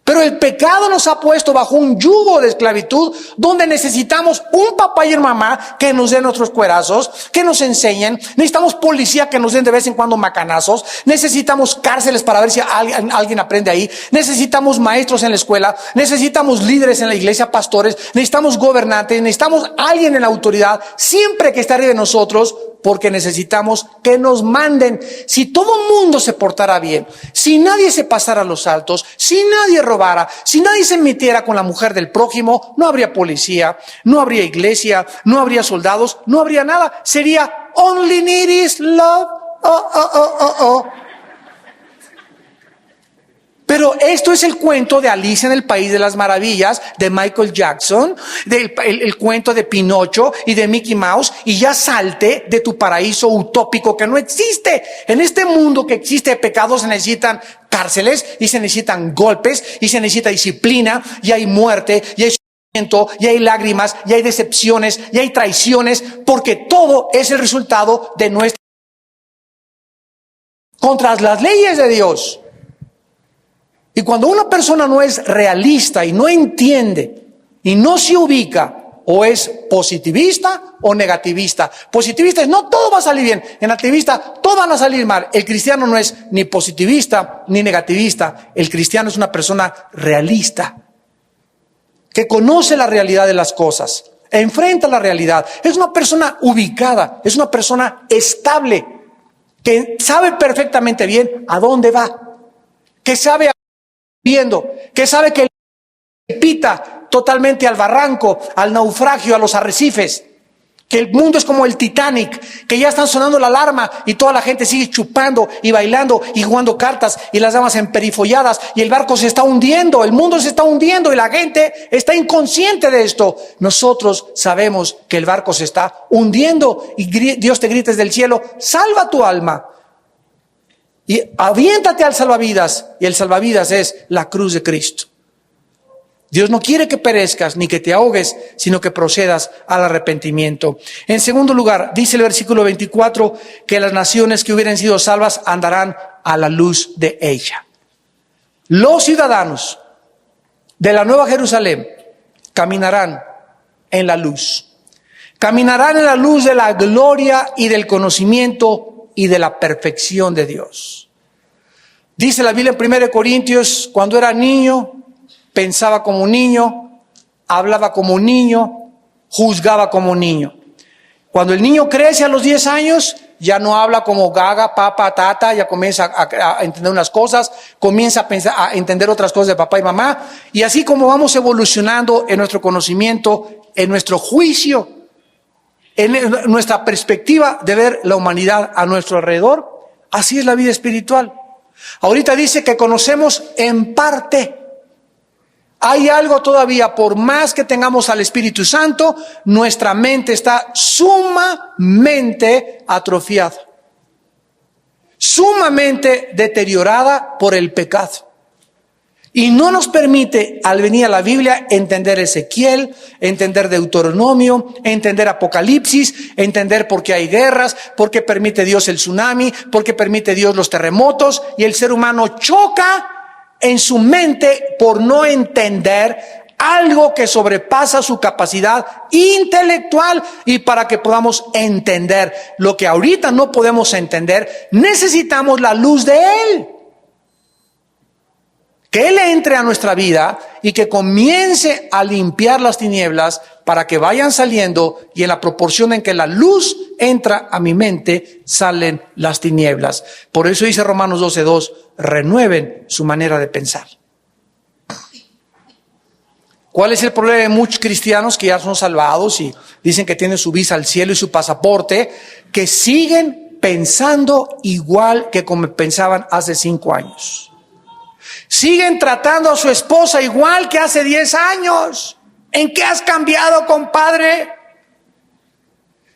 Pero el pecado nos ha puesto bajo un yugo de esclavitud donde necesitamos un papá y una mamá que nos den nuestros cuerazos, que nos enseñen. Necesitamos policía que nos den de vez en cuando macanazos. Necesitamos cárceles para ver si alguien aprende ahí. Necesitamos maestros en la escuela. Necesitamos líderes en la iglesia, pastores. Necesitamos gobernantes. Necesitamos alguien en la autoridad siempre que esté arriba de nosotros, porque necesitamos que nos manden. Si todo el mundo se portara bien, si nadie se pasara a los altos, si nadie robara, si nadie se metiera con la mujer del prójimo, no habría policía, no habría iglesia, no habría soldados, no habría nada. Sería only need is love. Pero esto es el cuento de Alicia en el País de las Maravillas, de Michael Jackson, el cuento de Pinocho y de Mickey Mouse, y ya salte de tu paraíso utópico que no existe. En este mundo que existe de pecados se necesitan cárceles, y se necesitan golpes, y se necesita disciplina, y hay muerte, y hay sufrimiento, y hay lágrimas, y hay decepciones, y hay traiciones, porque todo es el resultado de nuestra contra las leyes de Dios. Y cuando una persona no es realista y no entiende y no se ubica, o es positivista o negativista. Positivista es no, todo va a salir bien. En negativista, todo van a salir mal. El cristiano no es ni positivista ni negativista. El cristiano es una persona realista, que conoce la realidad de las cosas, enfrenta la realidad. Es una persona ubicada, es una persona estable, que sabe perfectamente bien a dónde va, que sabe viendo, que sabe que pita totalmente al barranco, al naufragio, a los arrecifes, que el mundo es como el Titanic, que ya están sonando la alarma y toda la gente sigue chupando y bailando y jugando cartas y las damas emperifolladas y el barco se está hundiendo, el mundo se está hundiendo y la gente está inconsciente de esto. Nosotros sabemos que el barco se está hundiendo y Dios te grita desde el cielo: salva tu alma. Y aviéntate al salvavidas, y el salvavidas es la cruz de Cristo. Dios no quiere que perezcas ni que te ahogues, sino que procedas al arrepentimiento. En segundo lugar, dice el versículo 24, que las naciones que hubieran sido salvas andarán a la luz de ella. Los ciudadanos de la Nueva Jerusalén caminarán en la luz. Caminarán en la luz de la gloria y del conocimiento y de la perfección de Dios. Dice la Biblia en 1 Corintios, cuando era niño, pensaba como un niño, hablaba como un niño, juzgaba como un niño. Cuando el niño crece a los 10 años, ya no habla como gaga, papá, tata, ya comienza a entender unas cosas, comienza a pensar, a entender otras cosas de papá y mamá, y así como vamos evolucionando en nuestro conocimiento, en nuestro juicio, en nuestra perspectiva de ver la humanidad a nuestro alrededor, así es la vida espiritual. Ahorita dice que conocemos en parte. hay algo todavía, por más que tengamos al Espíritu Santo, nuestra mente está sumamente atrofiada, sumamente deteriorada por el pecado. Y no nos permite, al venir a la Biblia, entender Ezequiel, entender Deuteronomio, entender Apocalipsis, entender por qué hay guerras, por qué permite Dios el tsunami, por qué permite Dios los terremotos. Y el ser humano choca en su mente por no entender algo que sobrepasa su capacidad intelectual. Y para que podamos entender lo que ahorita no podemos entender, necesitamos la luz de Él. Que Él entre a nuestra vida y que comience a limpiar las tinieblas para que vayan saliendo, y en la proporción en que la luz entra a mi mente, salen las tinieblas. Por eso dice Romanos 12:2, renueven su manera de pensar. ¿Cuál es el problema de muchos cristianos que ya son salvados y dicen que tienen su visa al cielo y su pasaporte? Que siguen pensando igual que como pensaban hace 5 años. Siguen tratando a su esposa igual que hace 10 años. ¿En qué has cambiado, compadre?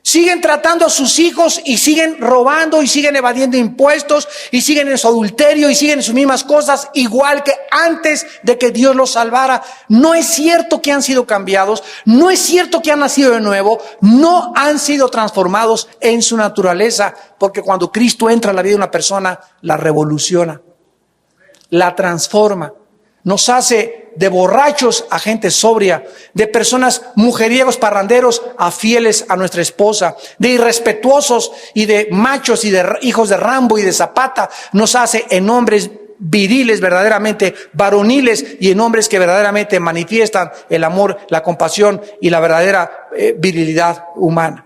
Siguen tratando a sus hijos y siguen robando y siguen evadiendo impuestos y siguen en su adulterio y siguen en sus mismas cosas igual que antes de que Dios los salvara. No es cierto que han sido cambiados, no es cierto que han nacido de nuevo, no han sido transformados en su naturaleza, porque cuando Cristo entra en la vida de una persona, la revoluciona, la transforma, nos hace de borrachos a gente sobria, de personas mujeriegos parranderos a fieles a nuestra esposa, de irrespetuosos y de machos y de hijos de Rambo y de Zapata, nos hace en hombres viriles, verdaderamente varoniles, y en hombres que verdaderamente manifiestan el amor, la compasión y la verdadera virilidad humana.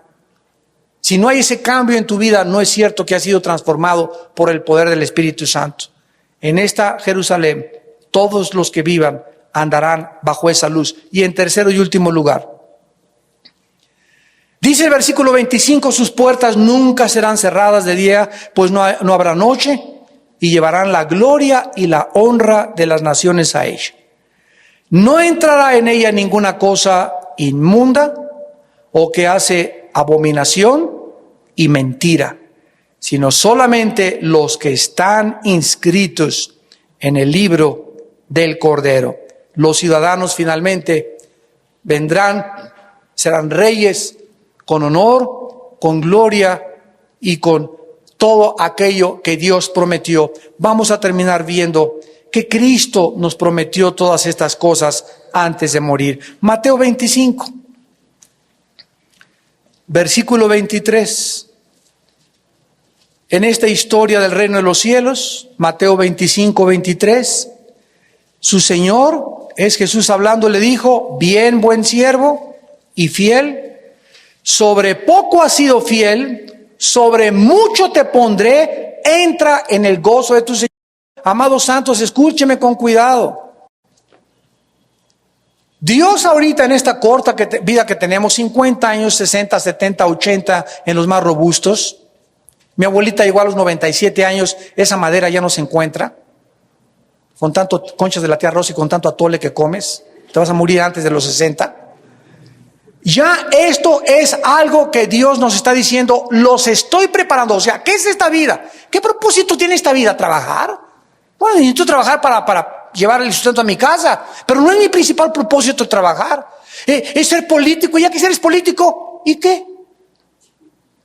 Si no hay ese cambio en tu vida, no es cierto que has sido transformado por el poder del Espíritu Santo. En esta Jerusalén, todos los que vivan andarán bajo esa luz. Y en tercero y último lugar, dice el versículo 25, sus puertas nunca serán cerradas de día, pues no habrá noche, y llevarán la gloria y la honra de las naciones a ella. No entrará en ella ninguna cosa inmunda o que hace abominación y mentira, sino solamente los que están inscritos en el libro del Cordero. Los ciudadanos finalmente vendrán, serán reyes con honor, con gloria y con todo aquello que Dios prometió. Vamos a terminar viendo que Cristo nos prometió todas estas cosas antes de morir. Mateo 25, versículo 23. En esta historia del reino de los cielos, Mateo 25, 23, su Señor, es Jesús hablando, le dijo, bien, buen siervo y fiel, sobre poco has sido fiel, sobre mucho te pondré, entra en el gozo de tu Señor. Amados santos, escúcheme con cuidado. Dios ahorita en esta corta vida que tenemos, 50 años, 60, 70, 80 en los más robustos. Mi abuelita llegó a los 97 años, esa madera ya no se encuentra. Con tanto conchas de la tía Rosa y con tanto atole que comes, te vas a morir antes de los 60. Ya esto es algo que Dios nos está diciendo, los estoy preparando. O sea, ¿qué es esta vida? ¿Qué propósito tiene esta vida? ¿Trabajar? Bueno, necesito trabajar para llevar el sustento a mi casa, pero no es mi principal propósito trabajar. Es ser político, ya que eres político, ¿y qué?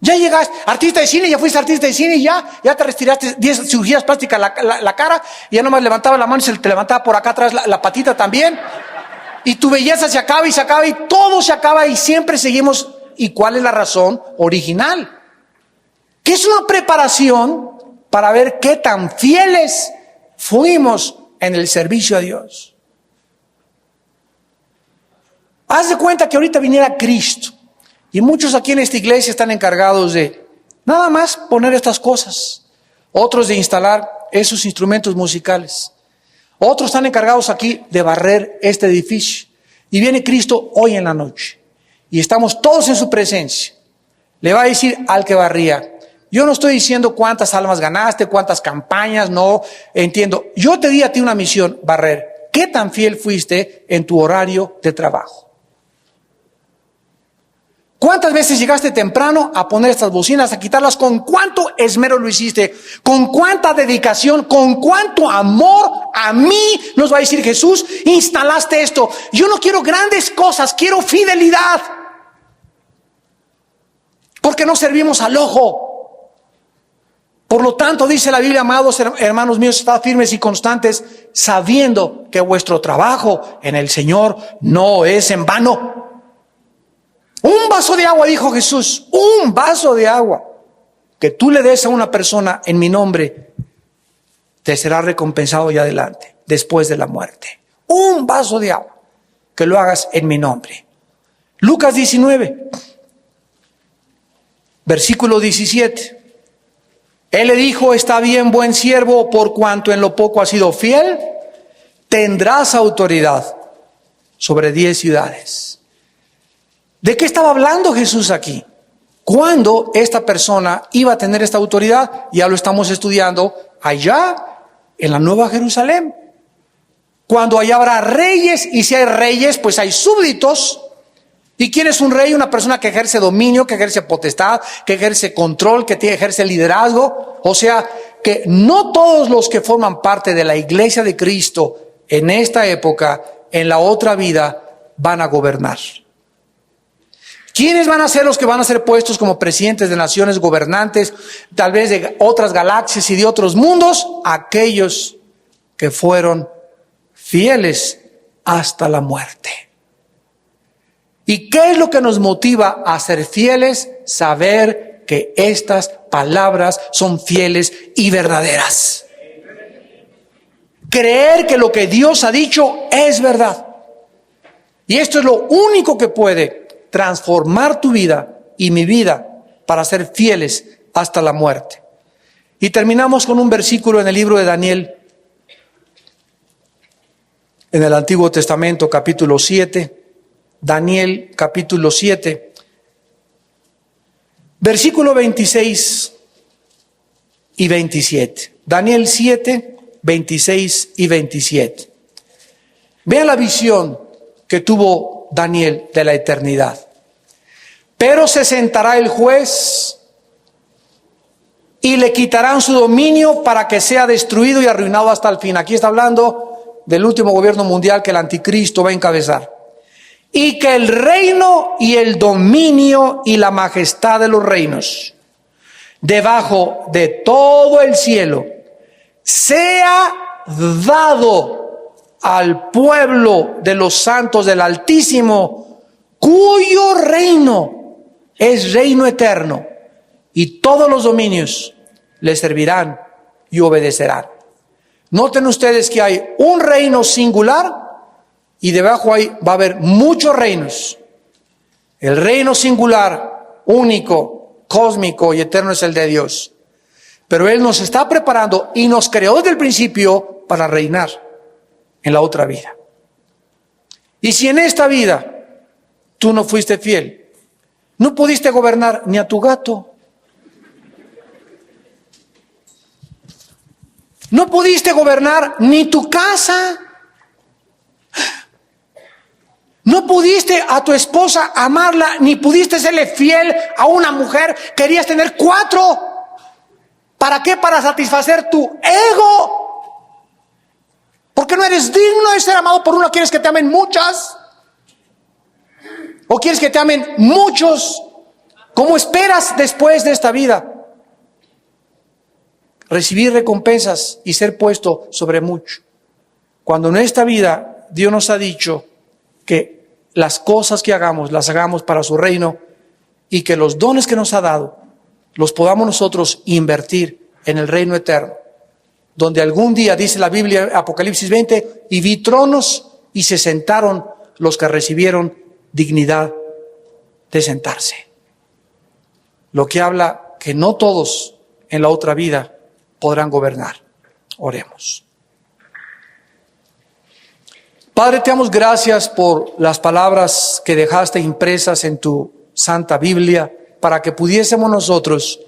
Ya llegaste, artista de cine, ya fuiste artista de cine y ya te retiraste 10 cirugías plásticas la cara, y ya nomás levantaba la mano y se te levantaba por acá atrás la patita también. Y tu belleza se acaba y todo se acaba y siempre seguimos. ¿Y cuál es la razón original? Que es una preparación para ver qué tan fieles fuimos en el servicio a Dios. Haz de cuenta que ahorita viniera Cristo. Y muchos aquí en esta iglesia están encargados de nada más poner estas cosas. Otros de instalar esos instrumentos musicales. Otros están encargados aquí de barrer este edificio. Y viene Cristo hoy en la noche. Y estamos todos en su presencia. Le va a decir al que barría. Yo no estoy diciendo cuántas almas ganaste, cuántas campañas, no entiendo. Yo te di a ti una misión, barrer. qué tan fiel fuiste en tu horario de trabajo. ¿Cuántas veces llegaste temprano a poner estas bocinas, a quitarlas? ¿Con cuánto esmero lo hiciste? ¿Con cuánta dedicación? ¿Con cuánto amor? A mí nos va a decir Jesús, instalaste esto. Yo no quiero grandes cosas, quiero fidelidad. Porque no servimos al ojo. Por lo tanto, dice la Biblia, amados hermanos míos, estad firmes y constantes, sabiendo que vuestro trabajo en el Señor no es en vano. Un vaso de agua, dijo Jesús, un vaso de agua que tú le des a una persona en mi nombre, te será recompensado ya adelante, después de la muerte. Un vaso de agua que lo hagas en mi nombre. Lucas 19, versículo 17. Él le dijo, está bien, buen siervo, por cuanto en lo poco has sido fiel, tendrás autoridad sobre 10 ciudades. ¿De qué estaba hablando Jesús aquí? ¿Cuándo esta persona iba a tener esta autoridad? Ya lo estamos estudiando allá en la Nueva Jerusalén. Cuando allá habrá reyes, y si hay reyes, pues hay súbditos. ¿Y quién es un rey? Una persona que ejerce dominio, que ejerce potestad, que ejerce control, que ejerce liderazgo. O sea, que no todos los que forman parte de la iglesia de Cristo en esta época, en la otra vida, van a gobernar. ¿Quiénes van a ser los que van a ser puestos como presidentes de naciones, gobernantes, tal vez de otras galaxias y de otros mundos? Aquellos que fueron fieles hasta la muerte. ¿Y qué es lo que nos motiva a ser fieles? Saber que estas palabras son fieles y verdaderas. Creer que lo que Dios ha dicho es verdad. Y esto es lo único que puede transformar tu vida y mi vida para ser fieles hasta la muerte. Y terminamos con un versículo en el libro de Daniel, en el Antiguo Testamento, capítulo 7. Daniel, capítulo 7, versículo 26 y 27. Daniel 7, 26 y 27. Vea la visión que tuvo Daniel de la eternidad. Pero se sentará el juez y le quitarán su dominio para que sea destruido y arruinado hasta el fin. Aquí está hablando del último gobierno mundial que el anticristo va a encabezar. Y que el reino y el dominio y la majestad de los reinos debajo de todo el cielo sea dado al pueblo de los santos del Altísimo, cuyo reino es reino eterno, y todos los dominios le servirán y obedecerán. Noten ustedes que hay un reino singular y debajo ahí va a haber muchos reinos. El reino singular, único, cósmico y eterno es el de Dios. Pero Él nos está preparando y nos creó desde el principio para reinar en la otra vida. Y si en esta vida tú no fuiste fiel, no pudiste gobernar ni a tu gato, no pudiste gobernar ni tu casa, no pudiste a tu esposa amarla, ni pudiste serle fiel a una mujer, querías tener 4. ¿Para qué? Para satisfacer tu ego. Porque no eres digno de ser amado por una. ¿Quieres que te amen muchas? ¿O quieres que te amen muchos? ¿Cómo esperas después de esta vida recibir recompensas y ser puesto sobre mucho? Cuando en esta vida Dios nos ha dicho que las cosas que hagamos, las hagamos para su reino, y que los dones que nos ha dado los podamos nosotros invertir en el reino eterno, donde algún día, dice la Biblia, Apocalipsis 20, y vi tronos y se sentaron los que recibieron dignidad de sentarse. Lo que habla que no todos en la otra vida podrán gobernar. Oremos. Padre, te damos gracias por las palabras que dejaste impresas en tu Santa Biblia para que pudiésemos nosotros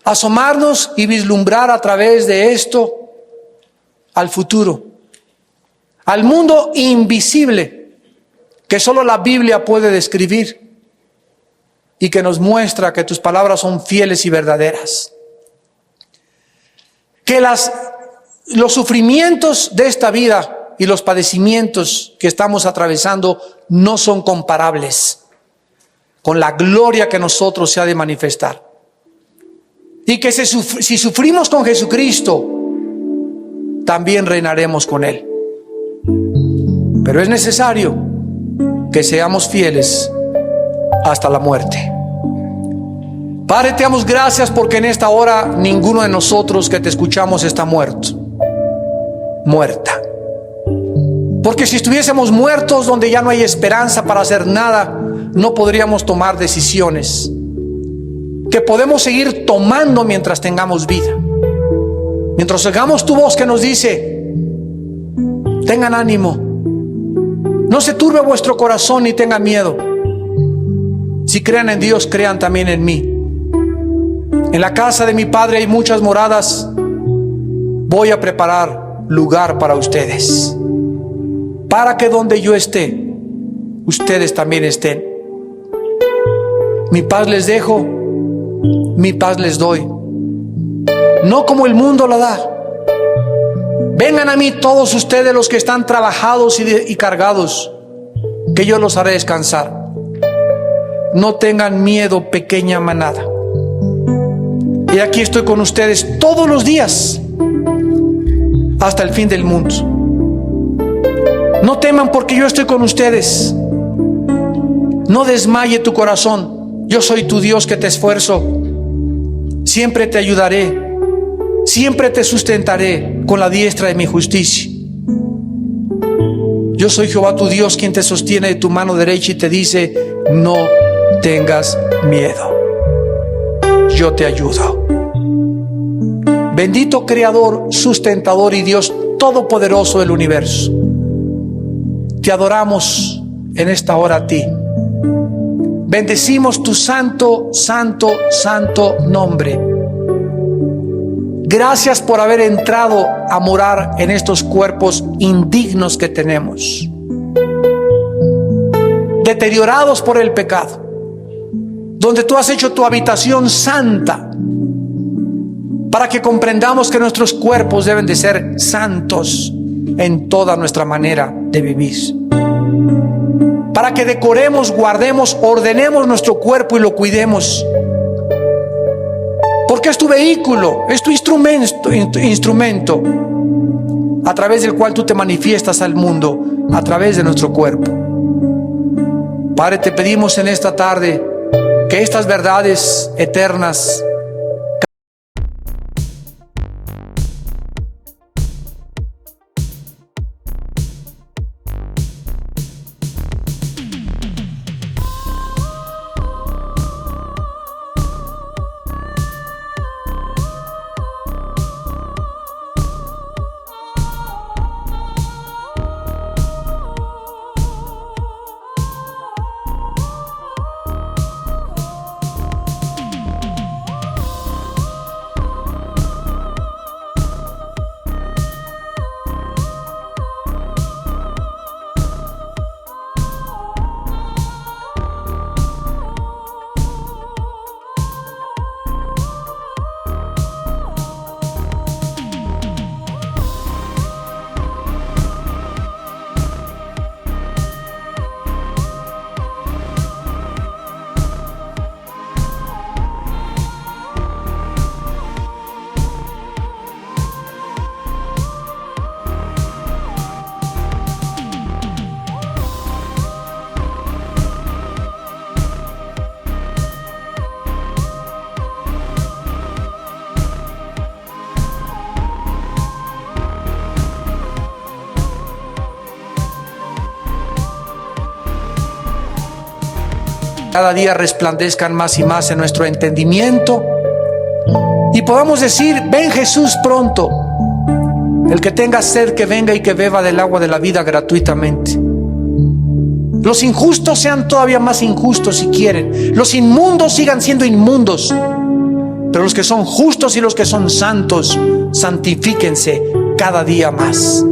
asomarnos y vislumbrar a través de esto al futuro, al mundo invisible que solo la Biblia puede describir y que nos muestra que tus palabras son fieles y verdaderas. Que los sufrimientos de esta vida y los padecimientos que estamos atravesando no son comparables con la gloria que nosotros se ha de manifestar. Y que si sufrimos con Jesucristo, también reinaremos con Él. Pero es necesario que seamos fieles hasta la muerte. Padre, te damos gracias porque en esta hora ninguno de nosotros que te escuchamos está muerta. Porque si estuviésemos muertos donde ya no hay esperanza para hacer nada, no podríamos tomar decisiones que podemos seguir tomando mientras tengamos vida. Mientras oigamos tu voz que nos dice: tengan ánimo, no se turbe vuestro corazón ni tengan miedo. Si crean en Dios, crean también en mí. En la casa de mi Padre hay muchas moradas. Voy a preparar lugar para ustedes, para que donde yo esté, ustedes también estén. Mi paz les dejo, mi paz les doy, no como el mundo la da. Vengan a mí todos ustedes los que están trabajados y cargados, que yo los haré descansar. No tengan miedo, pequeña manada. Y aquí estoy con ustedes todos los días, hasta el fin del mundo. No teman porque yo estoy con ustedes. No desmaye tu corazón. Yo soy tu Dios que te esfuerzo. Siempre te ayudaré. Siempre te sustentaré con la diestra de mi justicia. Yo soy Jehová tu Dios, quien te sostiene de tu mano derecha y te dice: no tengas miedo. Yo te ayudo. Bendito Creador, sustentador y Dios todopoderoso del universo, te adoramos en esta hora a ti. Bendecimos tu santo, santo, santo nombre. Gracias por haber entrado a morar en estos cuerpos indignos que tenemos, deteriorados por el pecado, donde tú has hecho tu habitación santa, para que comprendamos que nuestros cuerpos deben de ser santos en toda nuestra manera de vivir. Para que decoremos, guardemos, ordenemos nuestro cuerpo y lo cuidemos. Porque es tu vehículo, es tu instrumento a través del cual tú te manifiestas al mundo, a través de nuestro cuerpo. Padre, te pedimos en esta tarde que estas verdades eternas cada día resplandezcan más y más en nuestro entendimiento y podamos decir: ven Jesús pronto. El que tenga sed, que venga y que beba del agua de la vida gratuitamente. Los injustos sean todavía más injustos si quieren. Los inmundos sigan siendo inmundos. Pero los que son justos y los que son santos, santifíquense cada día más.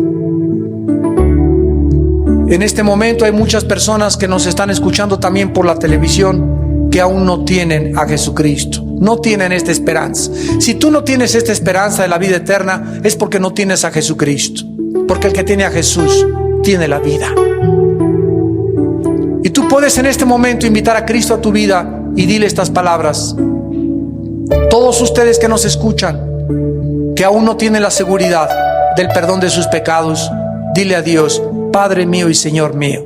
En este momento hay muchas personas que nos están escuchando también por la televisión que aún no tienen a Jesucristo, no tienen esta esperanza. Si tú no tienes esta esperanza de la vida eterna, es porque no tienes a Jesucristo, porque el que tiene a Jesús tiene la vida. Y tú puedes en este momento invitar a Cristo a tu vida y dile estas palabras. Todos ustedes que nos escuchan, que aún no tienen la seguridad del perdón de sus pecados, dile a Dios: Padre mío y Señor mío,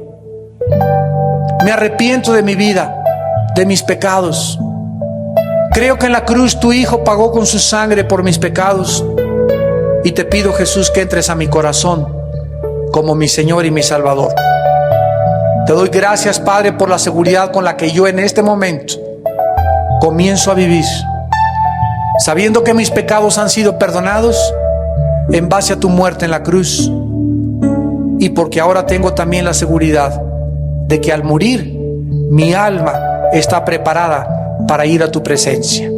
me arrepiento de mi vida, de mis pecados. Creo que en la cruz tu Hijo pagó con su sangre por mis pecados. Y te pido, Jesús, que entres a mi corazón como mi Señor y mi Salvador. Te doy gracias, Padre, por la seguridad con la que yo en este momento comienzo a vivir, sabiendo que mis pecados han sido perdonados en base a tu muerte en la cruz. Y porque ahora tengo también la seguridad de que al morir mi alma está preparada para ir a tu presencia.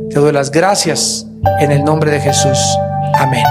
Te doy las gracias en el nombre de Jesús. Amén.